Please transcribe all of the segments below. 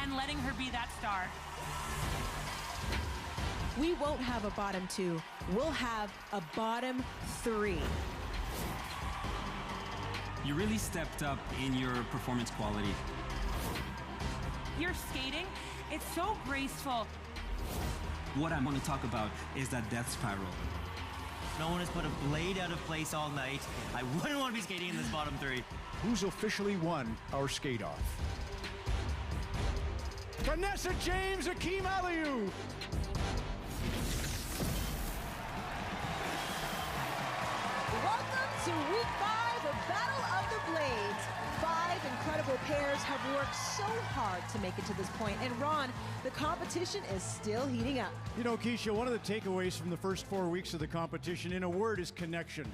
and letting her be that star. We won't have a bottom 2. We'll have a bottom 3. You really stepped up in your performance quality. Your skating, it's so graceful. What I want to talk about is that death spiral. No one has put a blade out of place all night. I wouldn't want to be skating in this bottom 3. Who's officially won our skate-off? Vanessa James, Akeem Aliu. Welcome to Week 5 of Battle of the Blades. 5 incredible pairs have worked so hard to make it to this point. And Ron, the competition is still heating up. You know, Keisha, one of the takeaways from the first 4 weeks of the competition, in a word, is connection.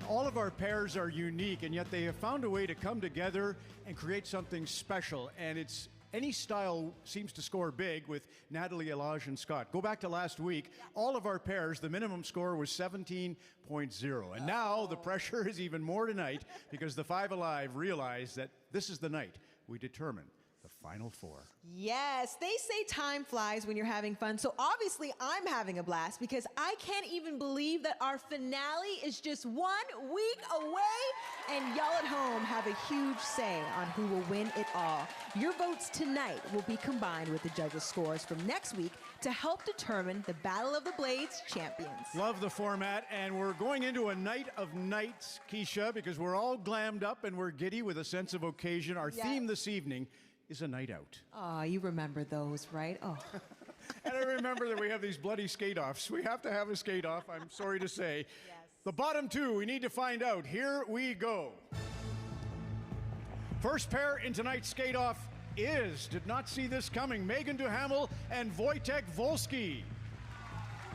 All of our pairs are unique, and yet they have found a way to come together and create something special. And it's any style seems to score big with Natalie, Elage, and Scott. Go back to last week. All of our pairs, the minimum score was 17.0. And now the pressure is even more tonight because the Five Alive realize that this is the night we determine the Final Four. Yes, they say time flies when you're having fun. So obviously I'm having a blast because I can't even believe that our finale is just 1 week away. And y'all at home have a huge say on who will win it all. Your votes tonight will be combined with the judges' scores from next week to help determine the Battle of the Blades champions. Love the format, and we're going into a night of nights, Keisha, because we're all glammed up and we're giddy with a sense of occasion. Our theme this evening is a night out. Oh, you remember those, right? Oh. And I remember that we have these bloody skate-offs. We have to have a skate-off, I'm sorry to say. Yes. The bottom 2, we need to find out. Here we go. First pair in tonight's skate-off is, did not see this coming, Megan Duhamel and Wojtek Volsky.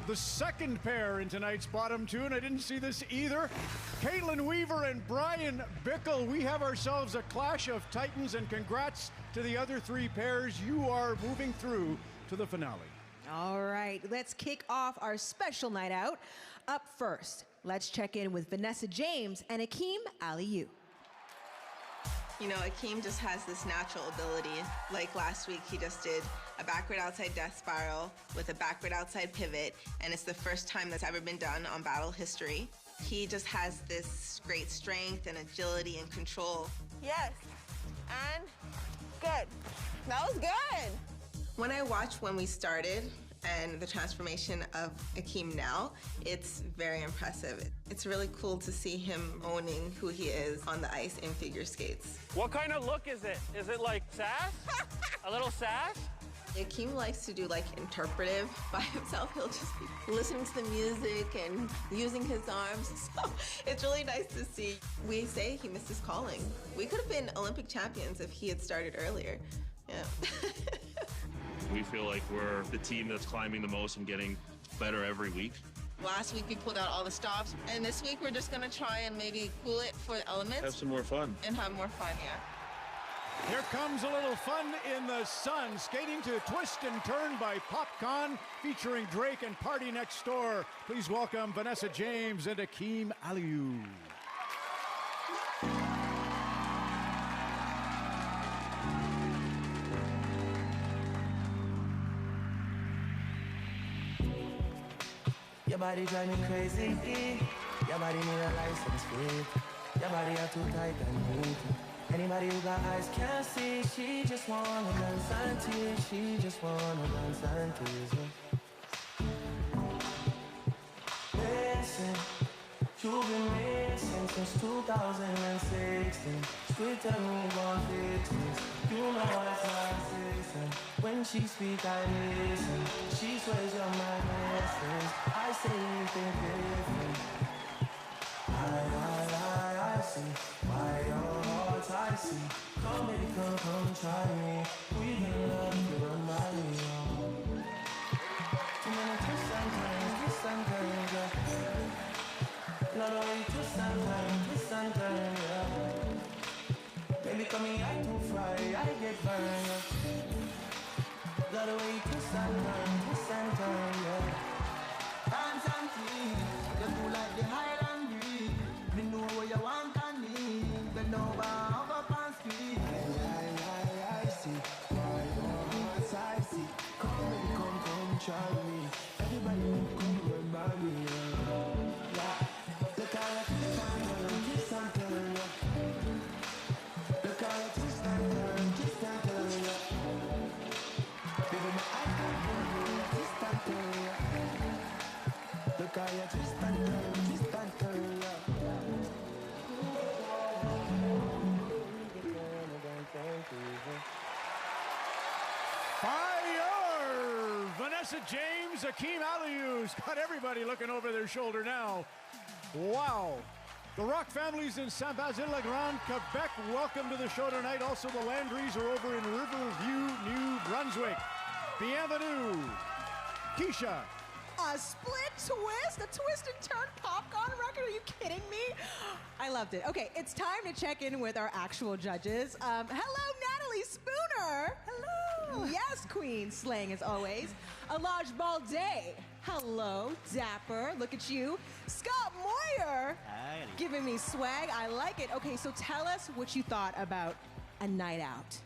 The second pair in tonight's bottom 2, and I didn't see this either, Caitlyn Weaver and Brian Bickle. We have ourselves a clash of titans, and congrats to the other 3 pairs. You are moving through to the finale. All right, let's kick off our special night out. Up first, let's check in with Vanessa James and Akeem Aliu. You know, Akeem just has this natural ability. Like last week, he just did a backward outside death spiral with a backward outside pivot, and it's the first time that's ever been done on battle history. He just has this great strength and agility and control. Yes, and good. That was good. When I watch when we started and the transformation of Akeem now, it's very impressive. It's really cool to see him owning who he is on the ice in figure skates. What kind of look is it? Is it like sass? A little sass? Akeem likes to do like interpretive by himself. He'll just be listening to the music and using his arms. So it's really nice to see. We say he missed his calling. We could have been Olympic champions if he had started earlier. Yeah. We feel like we're the team that's climbing the most and getting better every week. Last week we pulled out all the stops, and this week we're just gonna try and maybe cool it for the elements. Have some more fun. And have more fun, yeah. Here comes a little fun in the sun, skating to Twist and Turn by Popcorn, featuring Drake and Party Next Door. Please welcome Vanessa James and Akeem Aliu. Your body drive me crazy. Your body need a license plate. Your body are too tight and neat. Anybody who got eyes can't see. She just wanna dance and tease. She just wanna dance and tease. Listen, you've been missing since 2016. Sweet tell me one fix this. You know it's not season. When she speak, I listen. She swears you're my mistress. I say anything different. I see why your heart's icy. Come, baby, come try me. We can love you, run by me. Too many twists and turns, yeah. Not only twists and turns, yeah. Baby, come here, I too fry, I get burned, yeah. Love the way you twist and turn, yeah. Dance and tease, you do like the Highland breeze. Me know what you want and need. Bend over, up and speed. I see try me. Everybody come remind me. Look how you twist and turn, twist and turn. Look how you twist and turn, twist and turn. Baby, my eyes can't hold you, twist and turn. Look how you twist and turn, twist and turn. Fire! Vanessa James, Akeem Aliou's got everybody looking over their shoulder now. Wow. The Rock family's in Saint-Basile-le-Grand, Quebec. Welcome to the show tonight. Also, the Landrys are over in Riverview, New Brunswick. Bienvenue. Keisha. A split twist, a twist and turn popcorn record. Are you kidding me? I loved it. Okay, it's time to check in with our actual judges. Hello, Natalie Spooner. Hello. Yes, Queen, slaying as always. Alaj Balde. Hello, Dapper. Look at you. Scott Moir. Hi. Giving me swag. I like it. Okay, so tell us what you thought about a night out.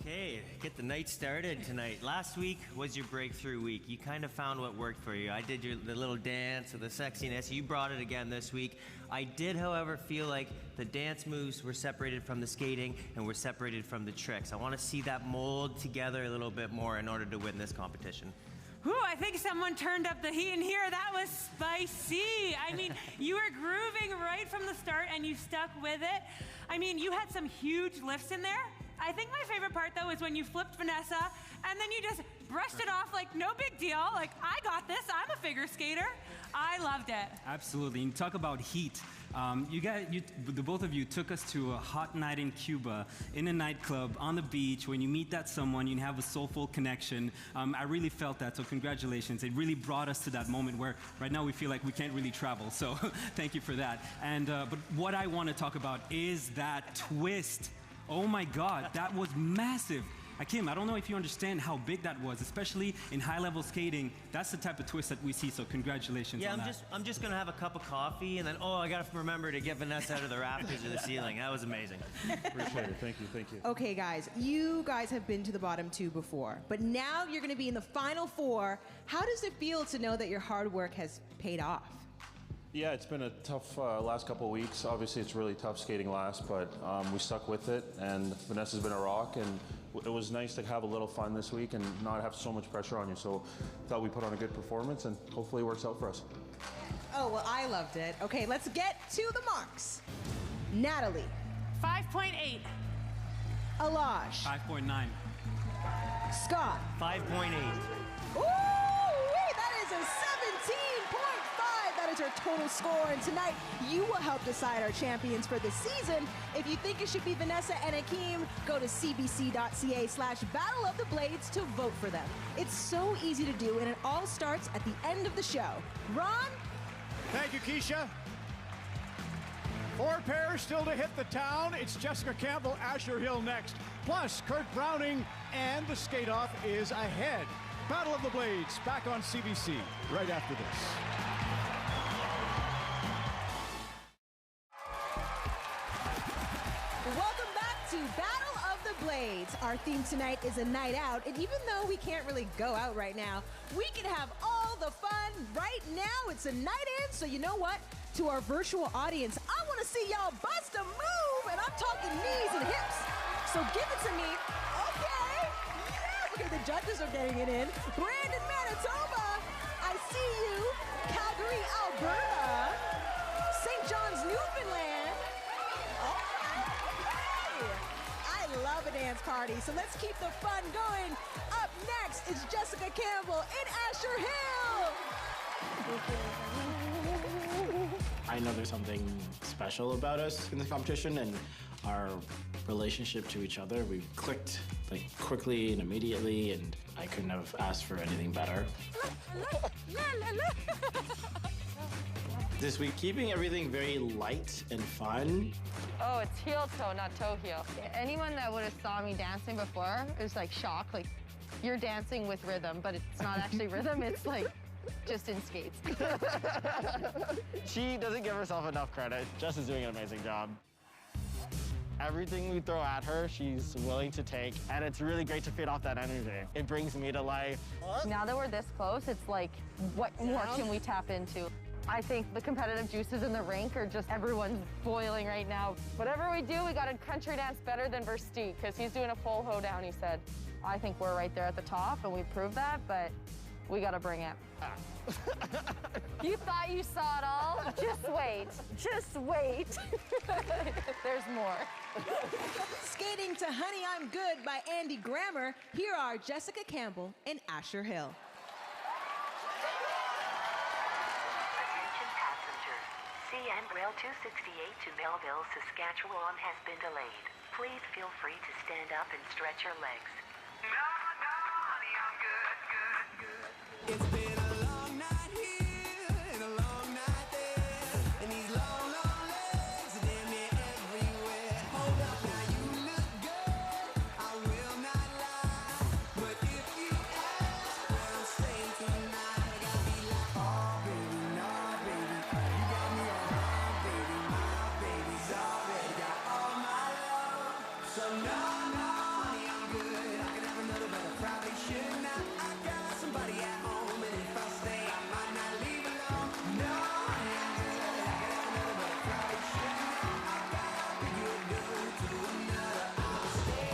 Okay, get the night started tonight. Last week was your breakthrough week. You kind of found what worked for you. I did the little dance or the sexiness. You brought it again this week. I did, however, feel like the dance moves were separated from the skating and were separated from the tricks. I want to see that mold together a little bit more in order to win this competition. Whew, I think someone turned up the heat in here. That was spicy. I mean, you were grooving right from the start and you stuck with it. I mean, you had some huge lifts in there. I think my favorite part, though, is when you flipped Vanessa and then you just brushed it off like no big deal. Like, I got this. I'm a figure skater. I loved it. Absolutely. And talk about heat. The both of you took us to a hot night in Cuba, in a nightclub, on the beach. When you meet that someone, you have a soulful connection. I really felt that, so congratulations. It really brought us to that moment where right now we feel like we can't really travel, so thank you for that. And but what I want to talk about is that twist. Oh my God, that was massive. Akeem, I don't know if you understand how big that was, especially in high-level skating. That's the type of twist that we see, so congratulations on that. I'm just gonna have a cup of coffee and then, I gotta remember to get Vanessa out of the rafters or the ceiling. That was amazing. Appreciate it. Thank you. Thank you. Okay, guys, you guys have been to the bottom two before, but now you're gonna be in the final four. How does it feel to know that your hard work has paid off? Yeah, it's been a tough last couple of weeks. Obviously, it's really tough skating last, but we stuck with it, and Vanessa's been a rock, and it was nice to have a little fun this week and not have so much pressure on you. So I thought we put on a good performance, and hopefully it works out for us. Oh, well, I loved it. Okay, let's get to the marks. Natalie. 5.8. Alaj. 5.9. Scott. 5.8. Ooh, that is a 17.5. That is our total score. And tonight, you will help decide our champions for the season. If you think it should be Vanessa and Akeem, go to cbc.ca/Battle of the Blades to vote for them. It's so easy to do, and it all starts at the end of the show. Ron? Thank you, Keisha. 4 pairs still to hit the town. It's Jessica Campbell, Asher Hill next. Plus, Kurt Browning, and the skate-off is ahead. Battle of the Blades, back on CBC, right after this. Welcome back to Battle of the Blades. Our theme tonight is a night out, and even though we can't really go out right now, we can have all the fun right now. It's a night in, so you know what? To our virtual audience, I want to see y'all bust a move, and I'm talking knees and hips. So give it to me. Okay. Yes. Okay, the judges are getting it in. Brandon, Manitoba. I see you. Calgary, Alberta. St. John's, Newfoundland. Okay. I love a dance party, so let's keep the fun going. Up next is Jessica Campbell in Asher Hill. I know there's something special about us in this competition and our relationship to each other. We clicked like quickly and immediately, and I couldn't have asked for anything better. This week, keeping everything very light and fun. Oh, it's heel toe, not toe heel. Anyone that would have saw me dancing before is like shocked. Like, you're dancing with rhythm, but it's not actually rhythm. It's like just in skates. She doesn't give herself enough credit. Jess is doing an amazing job. Everything we throw at her, she's willing to take, and it's really great to feed off that energy. It brings me to life. Now that we're this close, it's like, what more can we tap into? I think the competitive juices in the rink are just, everyone's boiling right now. Whatever we do, we got to country dance better than Versteeg, because he's doing a full hoedown, he said. I think we're right there at the top, and we proved that, but we got to bring it. You thought you saw it all? Just wait. Just wait. There's more. Skating to Honey, I'm Good by Andy Grammer, here are Jessica Campbell and Asher Hill. Attention passengers. CN Rail 268 to Melville, Saskatchewan has been delayed. Please feel free to stand up and stretch your legs. No, no, honey, I'm good, good, good. It's been a long night here and a long night there, and these long, long legs are damn near everywhere. Hold up, now you look good, I will not lie, but if you ask where I'm staying tonight, I gotta be like, oh baby, no baby, you got me all wrong, baby, my baby's already got all my love, so no, no, honey, I'm good, I can have another, but I probably should not. I got somebody at home, and if I stay, I might not leave alone. No, honey, I'm good, I can have another, but I probably should not. I gotta be good, good to another. I'll stay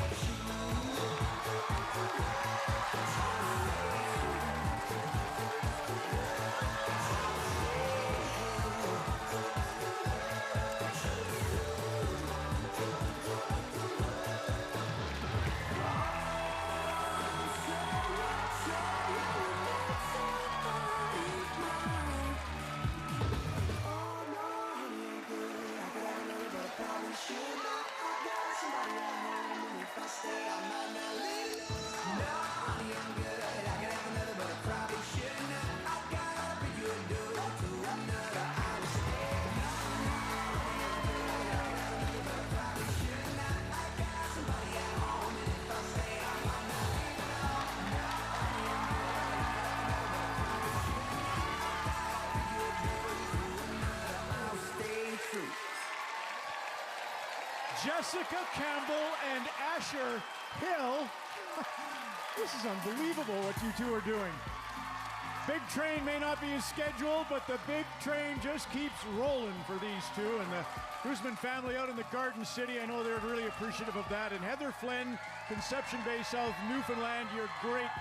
Jessica Campbell and Asher Hill. This is unbelievable what you two are doing. Big train may not be as scheduled, but the big train just keeps rolling for these two. And the Guzman family out in the Garden City, I know they're really appreciative of that. And Heather Flynn, Conception Bay, South Newfoundland, you're great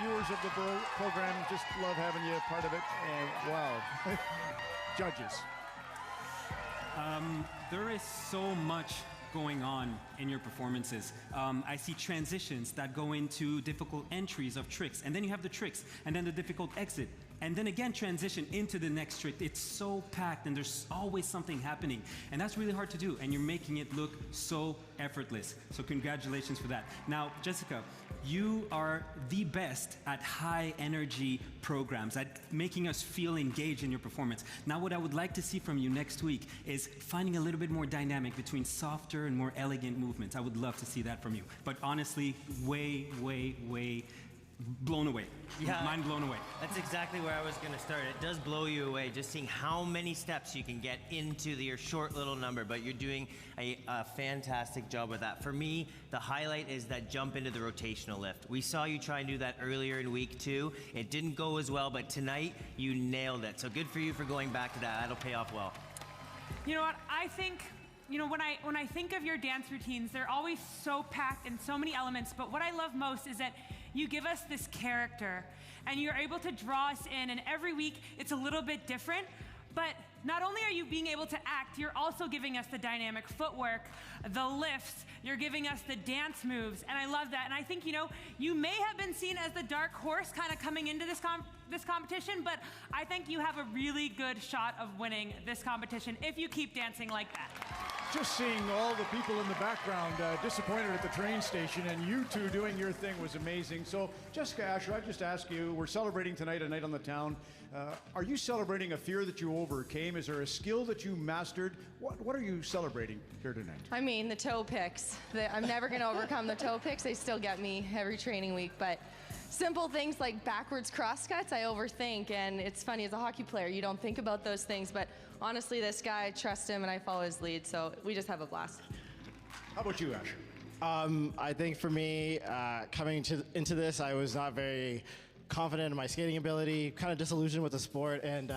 viewers of the program. Just love having you a part of it. Wow. Judges. There is so much going on in your performances. I see transitions that go into difficult entries of tricks, and then you have the tricks, and then the difficult exit, and then again transition into the next trick. It's so packed, and there's always something happening, and that's really hard to do, and you're making it look so effortless. So congratulations for that. Now, Jessica, you are the best at high energy programs, at making us feel engaged in your performance. Now, what I would like to see from you next week is finding a little bit more dynamic between softer and more elegant movements. I would love to see that from you. But honestly, way blown away. Yeah. Mind blown away. That's exactly where I was going to start. It does blow you away just seeing how many steps you can get into your short little number, but you're doing a fantastic job with that. For me, the highlight is that jump into the rotational lift. We saw you try and do that earlier in week 2. It didn't go as well, but tonight you nailed it. So good for you for going back to that. That'll pay off well. You know what? I think, you know, when I think of your dance routines, they're always so packed and so many elements, but what I love most is that you give us this character and you're able to draw us in, and every week it's a little bit different, but not only are you being able to act, you're also giving us the dynamic footwork, the lifts, you're giving us the dance moves, and I love that. And I think, you know, you may have been seen as the dark horse kind of coming into this competition, but I think you have a really good shot of winning this competition if you keep dancing like that. Just seeing all the people in the background disappointed at the train station, and you two doing your thing was amazing. So, Jessica, Asher, I just ask you, we're celebrating tonight, a night on the town. Are you celebrating a fear that you overcame? Is there a skill that you mastered? What are you celebrating here tonight? I mean, the toe picks. I'm never going to overcome the toe picks. They still get me every training week, but simple things like backwards cross cuts, I overthink, and it's funny, as a hockey player, you don't think about those things, but honestly, this guy, I trust him and I follow his lead, so we just have a blast. How about you, Ash? I think for me, coming into this, I was not very confident in my skating ability, kind of disillusioned with the sport, and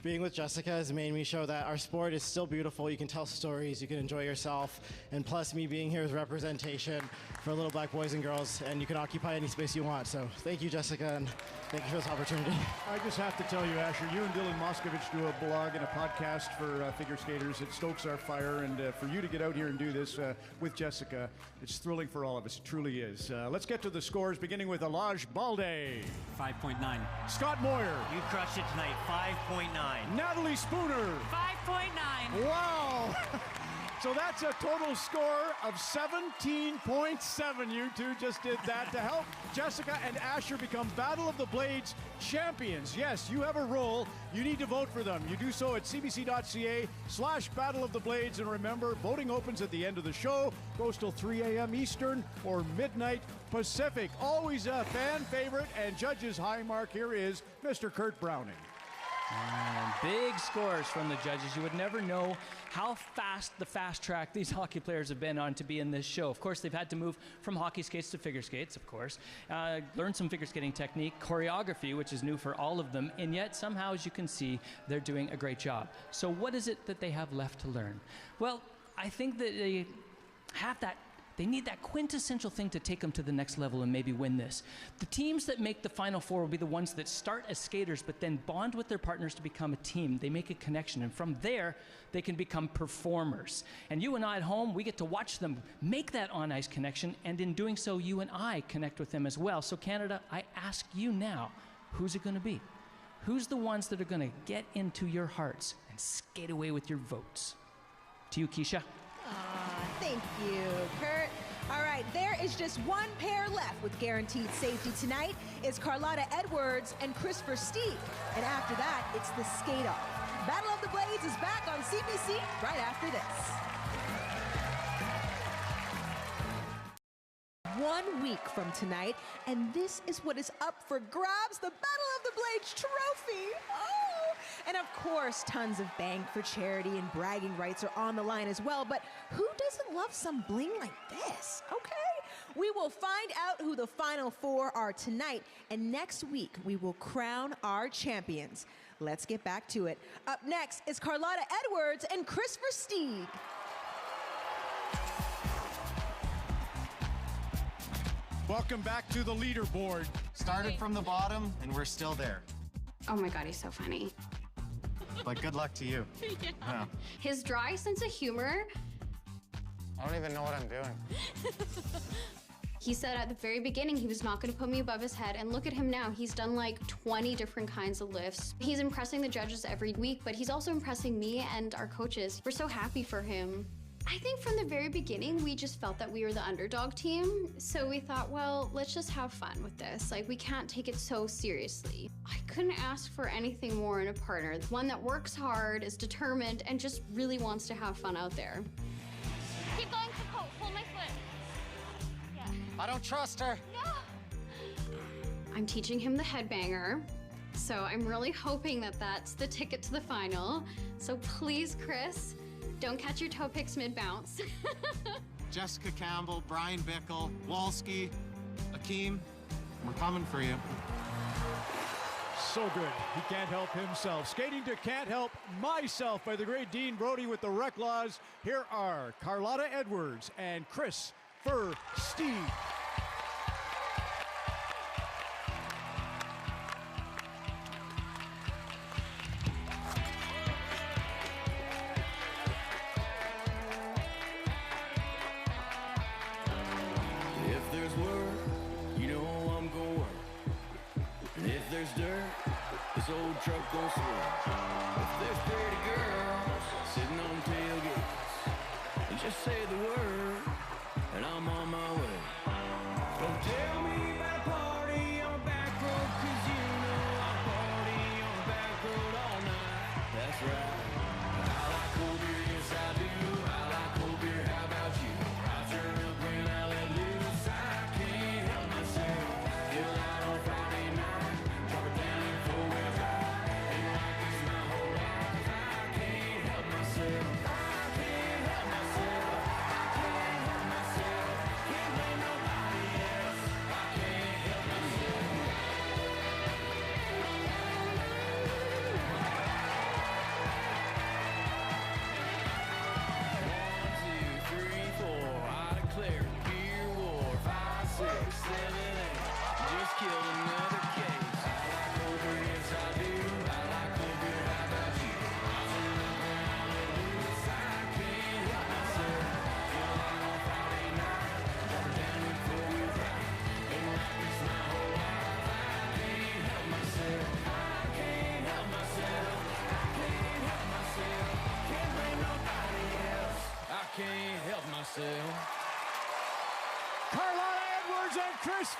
being with Jessica has made me show that our sport is still beautiful. You can tell stories, you can enjoy yourself, and plus me being here is representation for little black boys and girls, and you can occupy any space you want. So thank you, Jessica, and thank you for this opportunity. I just have to tell you, Asher, you and Dylan Moskovich do a blog and a podcast for figure skaters. It stokes our fire, and for you to get out here and do this with Jessica, it's thrilling for all of us. It truly is. Let's get to the scores, beginning with Alaj Balde. 5.9. Scott Moir. You crushed it tonight, 5.9. Natalie Spooner. 5.9. Wow. So that's a total score of 17.7. You two just did that to help Jessica and Asher become Battle of the Blades champions. Yes, you have a role. You need to vote for them. You do so at cbc.ca/Battle of the Blades. And remember, voting opens at the end of the show, goes till 3 a.m. Eastern or midnight Pacific. Always a fan favorite, and judge's high mark here is Mr. Kurt Browning. Big scores from the judges. You would never know how fast the fast track these hockey players have been on to be in this show. Of course, they've had to move from hockey skates to figure skates, of course. Learn some figure skating technique, choreography, which is new for all of them, and yet somehow, as you can see, they're doing a great job. So what is it that they have left to learn? Well, I think that they have that. They need that quintessential thing to take them to the next level and maybe win this. The teams that make the Final Four will be the ones that start as skaters but then bond with their partners to become a team. They make a connection, and from there, they can become performers. And you and I at home, we get to watch them make that on-ice connection, and in doing so, you and I connect with them as well. So Canada, I ask you now, who's it going to be? Who's the ones that are going to get into your hearts and skate away with your votes? To you, Keisha. Thank you, Kurt. All right, there is just one pair left with guaranteed safety tonight. It's Carlotta Edwards and Christopher Steek. And after that, it's the skate-off. Battle of the Blades is back on CBC right after this. 1 week from tonight, and this is what is up for grabs, the Battle of the Blades trophy. Oh! And of course, tons of bang for charity and bragging rights are on the line as well, but who doesn't love some bling like this? Okay? We will find out who the Final Four are tonight, and next week we will crown our champions. Let's get back to it. Up next is Carlotta Edwards and Christopher Steeg. Welcome back to the leaderboard. Started from the bottom, and we're still there. Oh my God, he's so funny. But good luck to you. Yeah. His dry sense of humor. I don't even know what I'm doing. He said at the very beginning he was not going to put me above his head, and look at him now. He's done like 20 different kinds of lifts. He's impressing the judges every week, but he's also impressing me and our coaches. We're so happy for him. I think from the very beginning, we just felt that we were the underdog team. So we thought, well, let's just have fun with this. Like, we can't take it so seriously. I couldn't ask for anything more in a partner. One that works hard, is determined, and just really wants to have fun out there. Keep going to Colt. Pull my foot. Yeah. I don't trust her. No. I'm teaching him the headbanger. So I'm really hoping that that's the ticket to the final. So please, Chris, don't catch your toe picks mid-bounce. Jessica Campbell, Brian Bickle, Walski, Akeem, we're coming for you. So good. He can't help himself. Skating to Can't Help Myself by the great Dean Brody with the Rec Laws. Here are Carlotta Edwards and Chris Steeg. If there's work, you know I'm gonna work. And if there's dirt, this old truck gon' swerve. If there's pretty girls sitting on tailgates, and just say the word, and I'm on my way. Don't tell me about a party on a back road, 'cause you know I party on a back road all night. That's right. I like cold beer, yes I do. I like cold beer, how about you? I turn up when I let loose. I can't help myself. Feel out on Friday night, drop it down in four-wheel drive. Ain't like this my whole life. I can't help myself. I can't help myself. I can't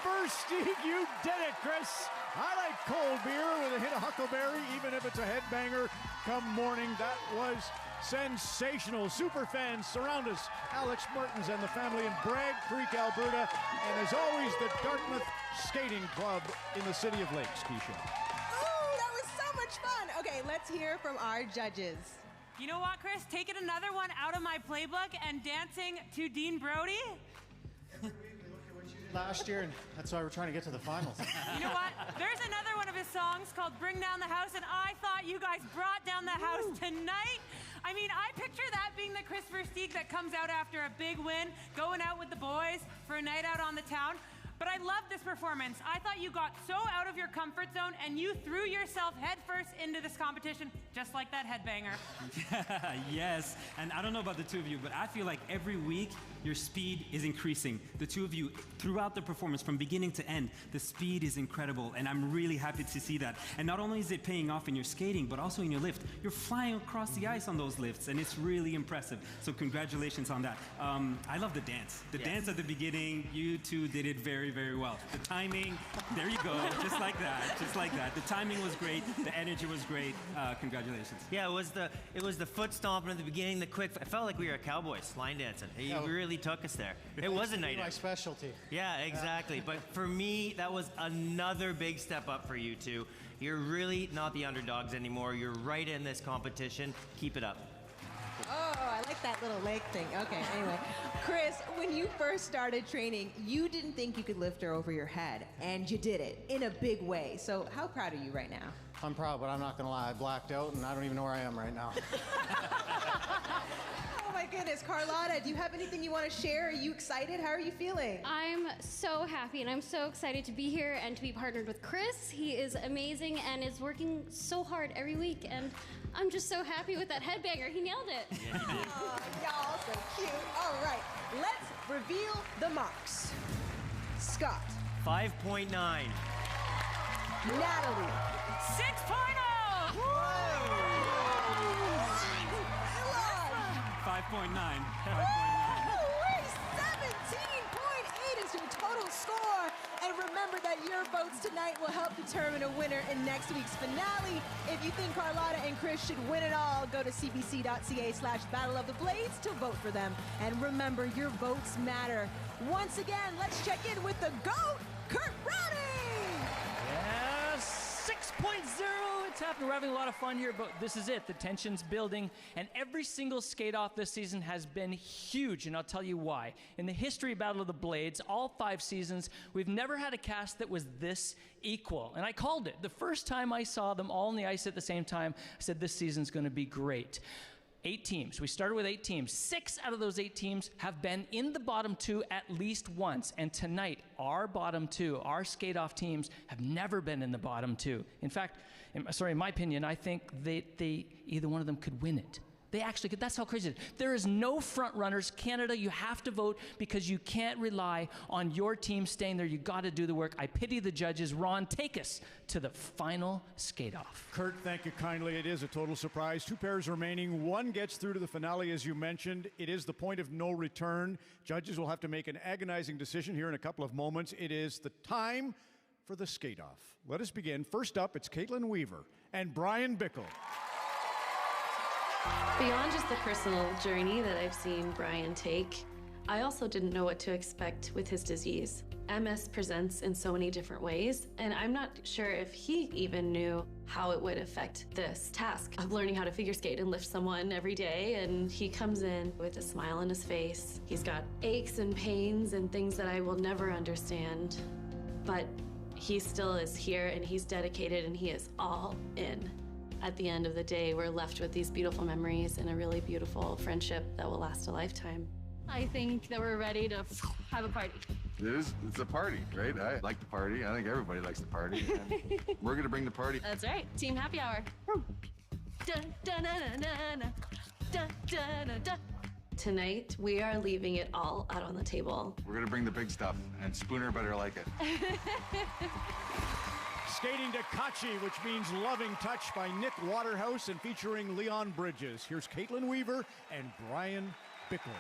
Chris Versteeg, you did it, Chris. I like cold beer with a hit of huckleberry, even if it's a headbanger come morning. That was sensational. Super fans surround us. Alex Mertens and the family in Bragg Creek, Alberta. And as always, the Dartmouth Skating Club in the city of Lakes, Keisha. Ooh, that was so much fun. Okay, let's hear from our judges. You know what, Chris? Taking another one out of my playbook and dancing to Dean Brody. Last year, and that's why we're trying to get to the finals. You know what? There's another one of his songs called Bring Down the House, and I thought you guys brought down the house tonight. I mean, I picture that being the Chris Versteeg that comes out after a big win, going out with the boys for a night out on the town. But I love this performance. I thought you got so out of your comfort zone and you threw yourself headfirst into this competition, just like that headbanger. Yes, and I don't know about the two of you, but I feel like every week your speed is increasing. The two of you, throughout the performance, from beginning to end, the speed is incredible, and I'm really happy to see that. And not only is it paying off in your skating, but also in your lift. You're flying across the ice on those lifts, and it's really impressive. So congratulations on that. I love the dance. The dance at the beginning, you two did it very, very well. The timing, there you go, just like that, just like that. The timing was great, the energy was great. Congratulations. Yeah, it was the foot stomping at the beginning, the quick. I felt like we were Cowboys line dancing. You really took us there. It was a night out. My specialty. Yeah, exactly. But for me, that was another big step up for you two. You're really not the underdogs anymore. You're right in this competition. Keep it up. Oh, I like that little leg thing. Okay, anyway. Chris, when you first started training, you didn't think you could lift her over your head, and you did it in a big way. So how proud are you right now? I'm proud, but I'm not going to lie. I blacked out, and I don't even know where I am right now. Oh my goodness. Carlotta, do you have anything you want to share? Are you excited? How are you feeling? I'm so happy, and I'm so excited to be here and to be partnered with Chris. He is amazing and is working so hard every week, and I'm just so happy with that headbanger. He nailed it. Yeah, he did. Oh, y'all so cute. All right, let's reveal the marks. Scott. 5.9. Natalie. 6.0. 5.9. 17.8 is your total score. And remember that your votes tonight will help determine a winner in next week's finale. If you think Carlotta and Chris should win it all, go to cbc.ca/Battle of the Blades to vote for them. And remember, your votes matter. Once again, let's check in with the GOAT, Kurt Browning! Yes, 6.0. It's happening. We're having a lot of fun here, but this is it. The tension's building, and every single skate-off this season has been huge, and I'll tell you why. In the history of Battle of the Blades, all 5 seasons, we've never had a cast that was this equal, and I called it. The first time I saw them all on the ice at the same time, I said, this season's going to be great. 8 teams. We started with 8 teams. 6 out of those 8 teams have been in the bottom 2 at least once. And tonight, our bottom 2, our skate-off teams, have never been in the bottom 2. In fact, in my opinion, I think they either one of them could win it. They actually could. That's how crazy it is. There is no front runners. Canada, you have to vote because you can't rely on your team staying there. You got to do the work. I pity the judges. Ron, take us to the final skate-off. Kurt, thank you kindly. It is a total surprise. 2 pairs remaining. One gets through to the finale, as you mentioned. It is the point of no return. Judges will have to make an agonizing decision here in a couple of moments. It is the time for the skate-off. Let us begin. First up, it's Caitlyn Weaver and Brian Bickle. Beyond just the personal journey that I've seen Brian take, I also didn't know what to expect with his disease. MS presents in so many different ways, and I'm not sure if he even knew how it would affect this task of learning how to figure skate and lift someone every day. And he comes in with a smile on his face. He's got aches and pains and things that I will never understand, but he still is here, and he's dedicated, and he is all in. At the end of the day, we're left with these beautiful memories and a really beautiful friendship that will last a lifetime. I think that we're ready to have a party. It's a party, right? I like the party. I think everybody likes the party. And we're gonna bring the party. That's right. Team happy hour. Tonight, we are leaving it all out on the table. We're gonna bring the big stuff, and Spooner better like it. Skating to Kachi, which means Loving Touch by Nick Waterhouse and featuring Leon Bridges. Here's Caitlyn Weaver and Brian Bickle.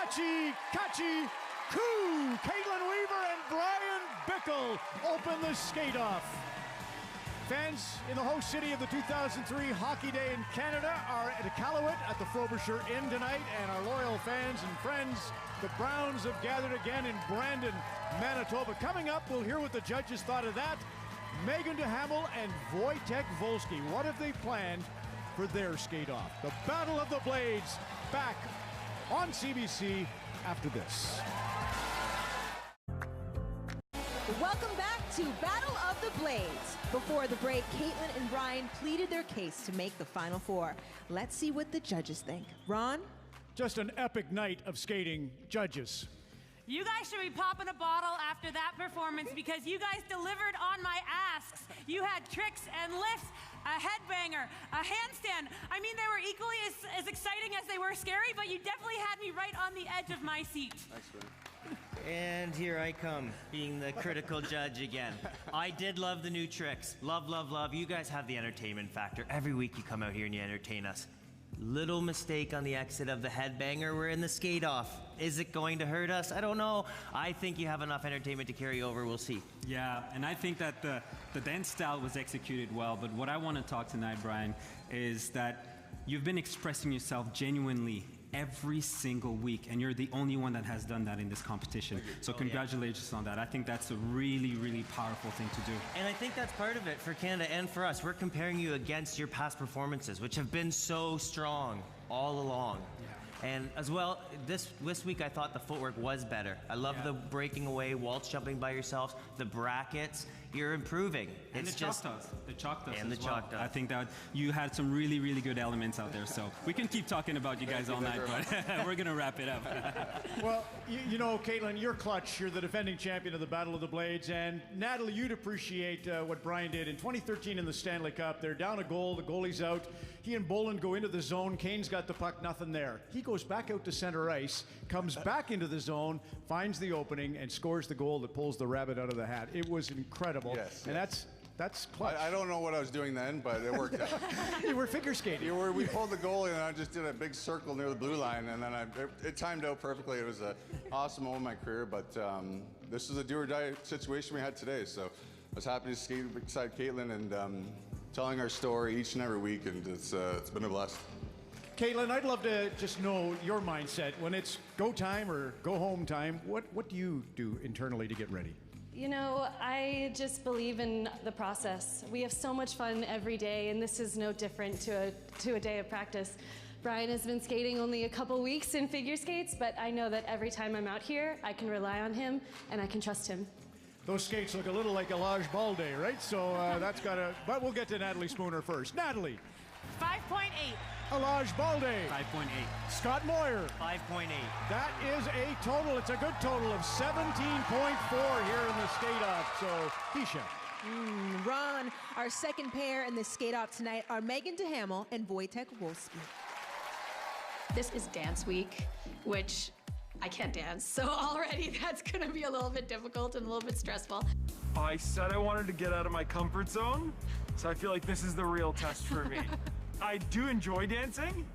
Kachi Koo. Caitlin Weaver and Brian Bickle open the skate-off. Fans in the host city of the 2003 Hockey Day in Canada are at Iqaluit at the Frobisher Inn tonight, and our loyal fans and friends, the Browns, have gathered again in Brandon, Manitoba. Coming up, we'll hear what the judges thought of that. Megan DeHamel and Wojtek Volsky, what have they planned for their skate-off? The Battle of the Blades, back on CBC after this. Welcome back to Battle of the Blades. Before the break, Caitlyn and Brian pleaded their case to make the Final Four. Let's see what the judges think. Ron? Just an epic night of skating. Judges. You guys should be popping a bottle after that performance because you guys delivered on my asks. You had tricks and lifts, a headbanger, a handstand. I mean, they were equally as exciting as they were scary, but you definitely had me right on the edge of my seat. Thanks, man. And here I come, being the critical judge again. I did love the new tricks. Love, love, love. You guys have the entertainment factor. Every week you come out here and you entertain us. Little mistake on the exit of the headbanger. We're in the skate-off. Is it going to hurt us? I don't know. I think you have enough entertainment to carry over. We'll see. Yeah, and I think that the dance style was executed well, but what I want to talk tonight, Brian, is that you've been expressing yourself genuinely every single week, and you're the only one that has done that in this competition. So congratulations on that. I think that's a really, really powerful thing to do. And I think that's part of it for Canada and for us. We're comparing you against your past performances, which have been so strong all along. And as well, this week I thought the footwork was better. I love the breaking away, waltz jumping by yourselves, the brackets. You're improving. And the chalk toss. The chalk toss and the chalk toss. I think that you had some really, really good elements out there. So we can keep talking about you guys all night, but we're going to wrap it up. Well, you know, Caitlin, you're clutch. You're the defending champion of the Battle of the Blades. And Natalie, you'd appreciate what Brian did. In 2013 in the Stanley Cup, they're down a goal. The goalie's out. He and Boland go into the zone. Kane's got the puck, nothing there. He goes back out to center ice, comes back into the zone, finds the opening, and scores the goal that pulls the rabbit out of the hat. It was incredible. Yes, and that's clutch. I don't know what I was doing then, but it worked out. You were figure skating. We pulled the goalie, and I just did a big circle near the blue line, and then it timed out perfectly. It was an awesome moment in my career, but this is a do-or-die situation we had today, so I was happy to skate beside Caitlin and telling our story each and every week, and it's been a blast. Caitlin, I'd love to just know your mindset. When it's go time or go home time, what do you do internally to get ready? You know, I just believe in the process. We have so much fun every day, and this is no different to a day of practice. Brian has been skating only a couple weeks in figure skates, but I know that every time I'm out here, I can rely on him, and I can trust him. Those skates look a little like Elage Balde, right? So that's got to... But we'll get to Natalie Spooner first. Natalie. 5.8. Elage Balde. 5.8. Scott Moir. 5.8. That is a total. It's a good total of 17.4 here in the skate-off. So, Keisha. Ron, our second pair in the skate-off tonight are Megan DeHamel and Wojtek Volsky. This is dance week, which I can't dance, so already that's gonna be a little bit difficult and a little bit stressful. I said I wanted to get out of my comfort zone, so I feel like this is the real test for me. I do enjoy dancing.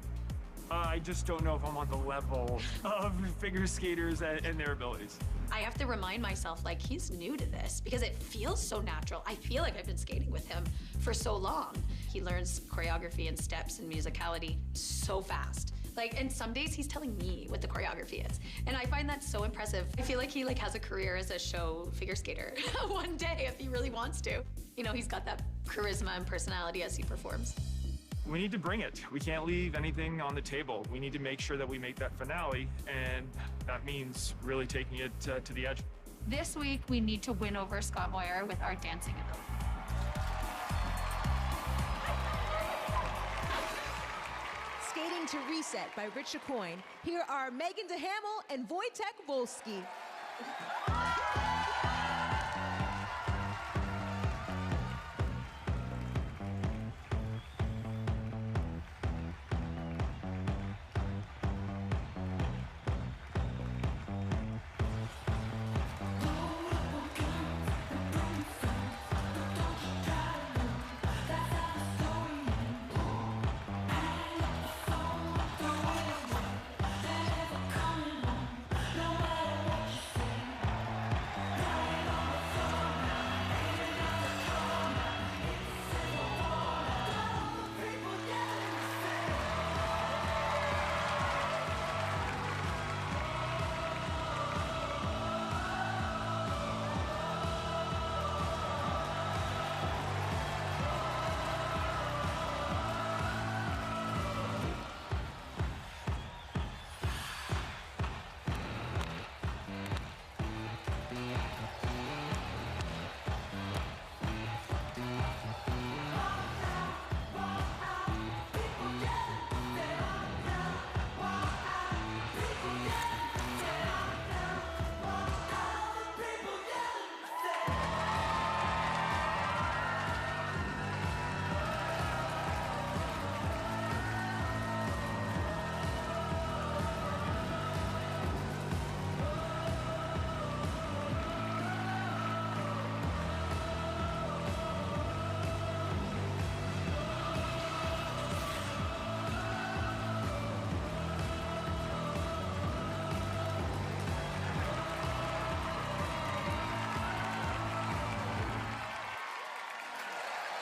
I just don't know if I'm on the level of figure skaters and their abilities. I have to remind myself, like, he's new to this because it feels so natural. I feel like I've been skating with him for so long. He learns choreography and steps and musicality so fast. Like, and some days he's telling me what the choreography is. And I find that so impressive. I feel like he has a career as a show figure skater one day if he really wants to. You know, he's got that charisma and personality as he performs. We need to bring it. We can't leave anything on the table. We need to make sure that we make that finale, and that means really taking it to the edge. This week, we need to win over Scott Moir with our dancing ability. Skating to Reset by Rich Aucoin. Here are Megan DeHamel and Wojtek Volsky.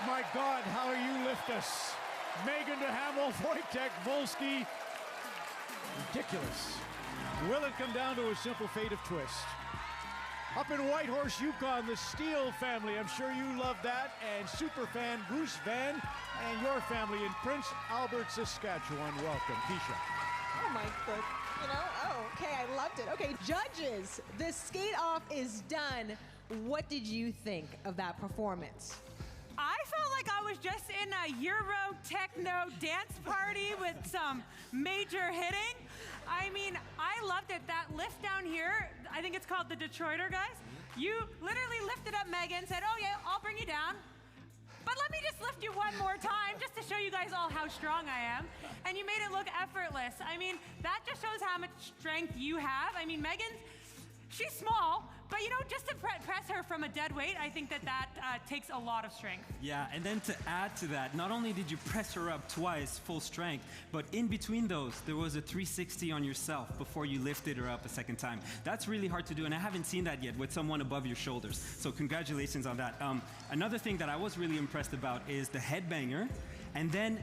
my God, how you lift us. Megan DeHamel, Wojtek, Volsky. Ridiculous. Will it come down to a simple fate of twist? Up in Whitehorse, Yukon, the Steele family. I'm sure you love that. And superfan Bruce Van and your family in Prince Albert, Saskatchewan. Welcome, Keisha. Oh my God. Okay, I loved it. Okay, judges, the skate-off is done. What did you think of that performance? I felt like I was just in a Euro techno dance party with some major hitting. I mean, I loved it. That lift down here, I think it's called the Detroiter, guys. You literally lifted up Megan, said, oh yeah, I'll bring you down. But let me just lift you one more time just to show you guys all how strong I am. And you made it look effortless. I mean, that just shows how much strength you have. I mean, Megan's, she's small, but just to press her from a dead weight, I think that takes a lot of strength. Yeah, and then to add to that, not only did you press her up twice, full strength, but in between those, there was a 360 on yourself before you lifted her up a second time. That's really hard to do, and I haven't seen that yet with someone above your shoulders. So congratulations on that. Another thing that I was really impressed about is the headbanger, and then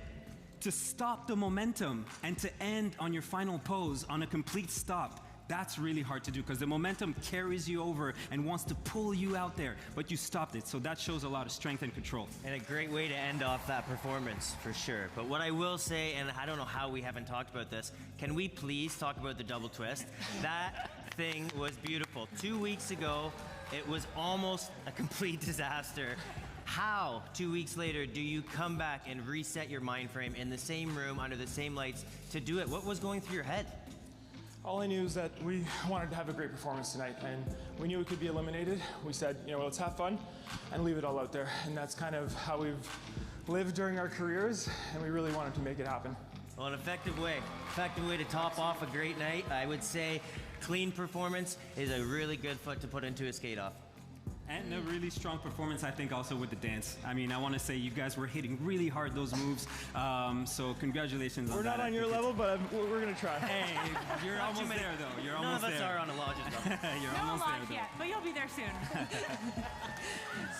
to stop the momentum and to end on your final pose on a complete stop. That's really hard to do because the momentum carries you over and wants to pull you out there, but you stopped it. So that shows a lot of strength and control. And a great way to end off that performance, for sure. But what I will say, and I don't know how we haven't talked about this, can we please talk about the double twist? That thing was beautiful. 2 weeks ago, it was almost a complete disaster. How, 2 weeks later, do you come back and reset your mind frame in the same room, under the same lights, to do it? What was going through your head? All I knew is that we wanted to have a great performance tonight, and we knew we could be eliminated. We said, let's have fun and leave it all out there. And that's kind of how we've lived during our careers, and we really wanted to make it happen. Well, an effective way to top off a great night. I would say clean performance is a really good foot to put into a skate-off. And a really strong performance, I think, also with the dance. I mean, I want to say you guys were hitting really hard those moves, so congratulations on that. We're not on your level, but we're going to try. Hey, you're almost there, though. You're almost there. None of us are on a lodge level. You're no almost lodge there, yet, but you'll be there soon.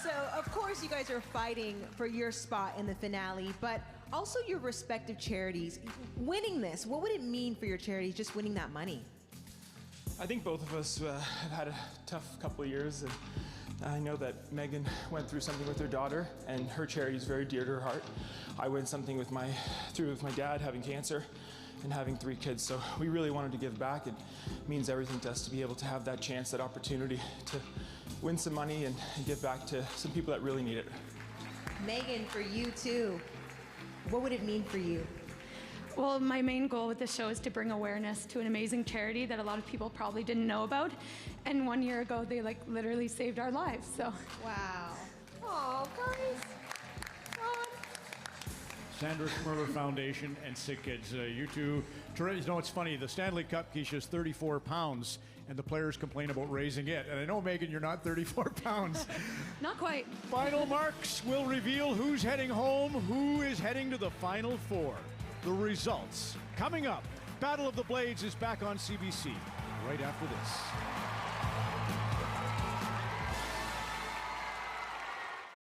So, of course, you guys are fighting for your spot in the finale, but also your respective charities. Winning this, what would it mean for your charities, just winning that money? I think both of us have had a tough couple of years, and I know that Megan went through something with her daughter, and her charity is very dear to her heart. I went something with my dad having cancer and having 3 kids, so we really wanted to give back. It means everything to us to be able to have that chance, that opportunity to win some money and give back to some people that really need it. Megan, for you too, what would it mean for you? Well, my main goal with this show is to bring awareness to an amazing charity that a lot of people probably didn't know about. And 1 year ago, they literally saved our lives, so. Wow. Oh, guys. Sandra Schmirler Foundation and Sick Kids. You two, it's funny, the Stanley Cup, Keisha, is 34 pounds, and the players complain about raising it. And I know, Megan, you're not 34 pounds. Not quite. Final marks will reveal who's heading home, who is heading to the Final Four. The results coming up. Battle of the Blades is back on CBC right after this.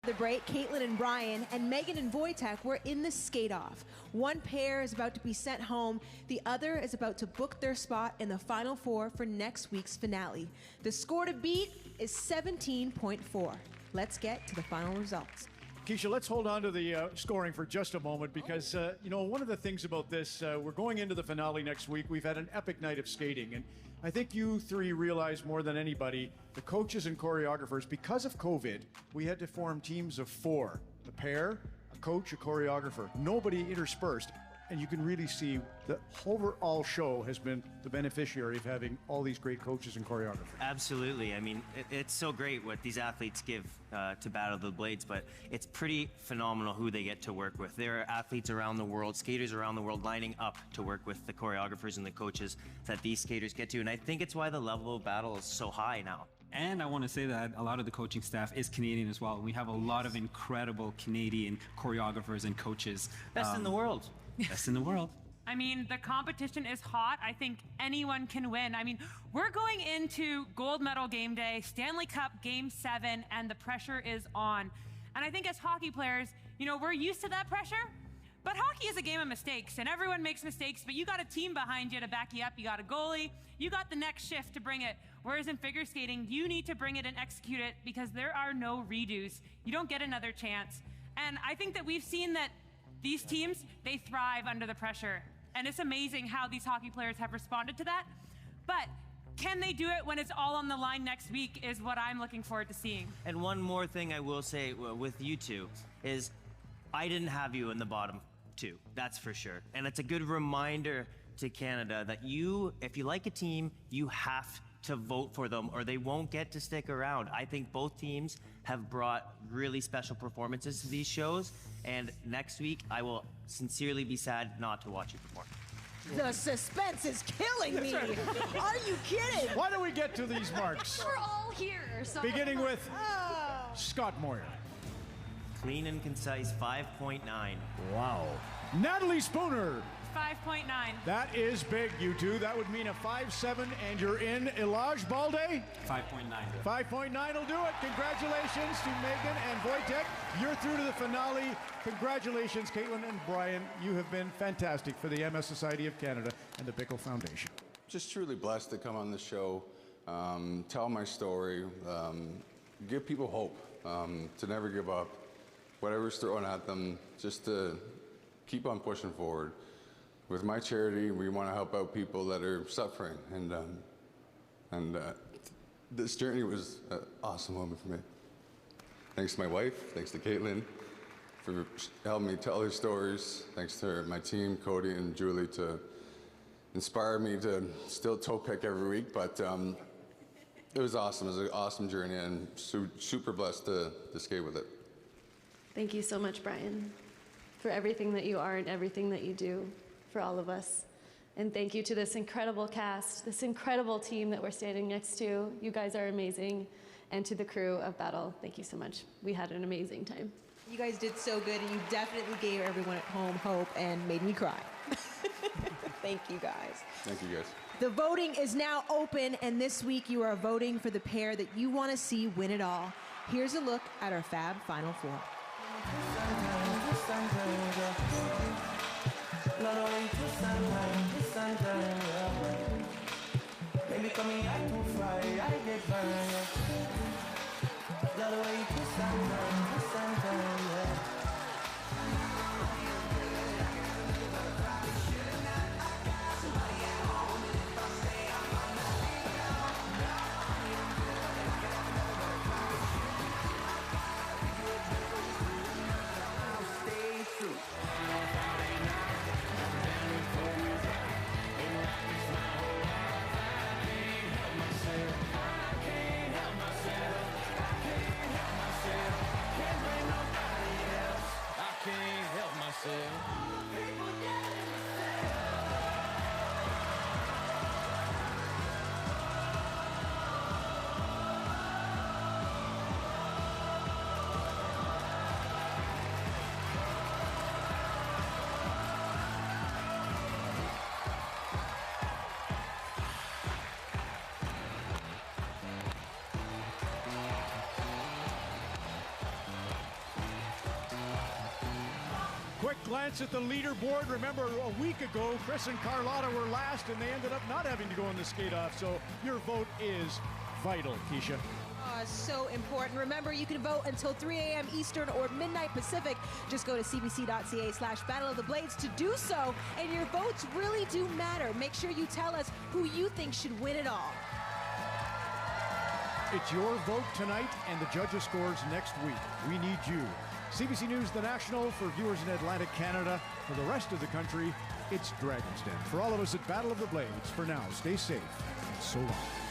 The break, Caitlyn and Brian and Megan and Wojtek were in the skate-off. One pair is about to be sent home. The other is about to book their spot in the Final Four for next week's finale. The score to beat is 17.4. Let's get to the final results. Keisha, let's hold on to the scoring for just a moment because, one of the things about this, we're going into the finale next week. We've had an epic night of skating, and I think you three realize more than anybody, the coaches and choreographers, because of COVID, we had to form teams of 4. A pair, a coach, a choreographer, nobody interspersed. And you can really see the overall show has been the beneficiary of having all these great coaches and choreographers. Absolutely. I mean, it's so great what these athletes give to Battle of the Blades, but it's pretty phenomenal who they get to work with. There are athletes around the world, skaters around the world lining up to work with the choreographers and the coaches that these skaters get to. And I think it's why the level of battle is so high now. And I want to say that a lot of the coaching staff is Canadian as well. We have a lot of incredible Canadian choreographers and coaches. Best in the world. Best in the world. I mean, the competition is hot. I think anyone can win. I mean, we're going into gold medal game day, Stanley Cup game 7, and the pressure is on. And I think as hockey players, we're used to that pressure. But hockey is a game of mistakes, and everyone makes mistakes, but you got a team behind you to back you up. You got a goalie. You got the next shift to bring it. Whereas in figure skating, you need to bring it and execute it because there are no redos. You don't get another chance. And I think that we've seen that these teams, they thrive under the pressure. And it's amazing how these hockey players have responded to that. But can they do it when it's all on the line next week is what I'm looking forward to seeing. And one more thing I will say with you two is I didn't have you in the bottom two, that's for sure. And it's a good reminder to Canada that if you like a team, you have to vote for them or they won't get to stick around. I think both teams have brought really special performances to these shows, and next week I will sincerely be sad not to watch you perform. The suspense is killing me. Are you kidding? Why don't we get to these marks? We're all here. So Beginning with Scott Moir. Clean and concise, 5.9. Wow. Natalie Spooner. 5.9. That is big, you two. That would mean a 5.7, and you're in. Elage Balde? 5.9. 5.9 will do it. Congratulations to Megan and Wojtek. You're through to the finale. Congratulations, Caitlyn and Brian. You have been fantastic for the MS Society of Canada and the Bickle Foundation. Just truly blessed to come on the show, tell my story, give people hope, to never give up. Whatever's thrown at them, just to keep on pushing forward. With my charity, we want to help out people that are suffering, and this journey was an awesome moment for me. Thanks to my wife, thanks to Caitlyn for helping me tell her stories. Thanks to my team, Cody and Julie, to inspire me to still toe pick every week. But it was awesome. It was an awesome journey, and super blessed to skate with it. Thank you so much, Brian, for everything that you are and everything that you do for all of us. And thank you to this incredible cast, this incredible team that we're standing next to. You guys are amazing. And to the crew of Battle, thank you so much. We had an amazing time. You guys did so good, and you definitely gave everyone at home hope and made me cry. Thank you, guys. Thank you, guys. The voting is now open, and this week you are voting for the pair that you want to see win it all. Here's a look at our Fab Final Four. Baby, come here, I too fly, I get burned. Love the way you twist and turn, yeah. Quick glance at the leaderboard. Remember, a week ago, Chris and Carlotta were last, and they ended up not having to go in the skate-off. So your vote is vital, Keisha. So important. Remember, you can vote until 3 a.m. Eastern or midnight Pacific. Just go to cbc.ca/Battle of the Blades to do so. And your votes really do matter. Make sure you tell us who you think should win it all. It's your vote tonight and the judges' scores next week. We need you. CBC News, The National, for viewers in Atlantic Canada. For the rest of the country, it's Dragon's Den. For all of us at Battle of the Blades, for now, stay safe and so long.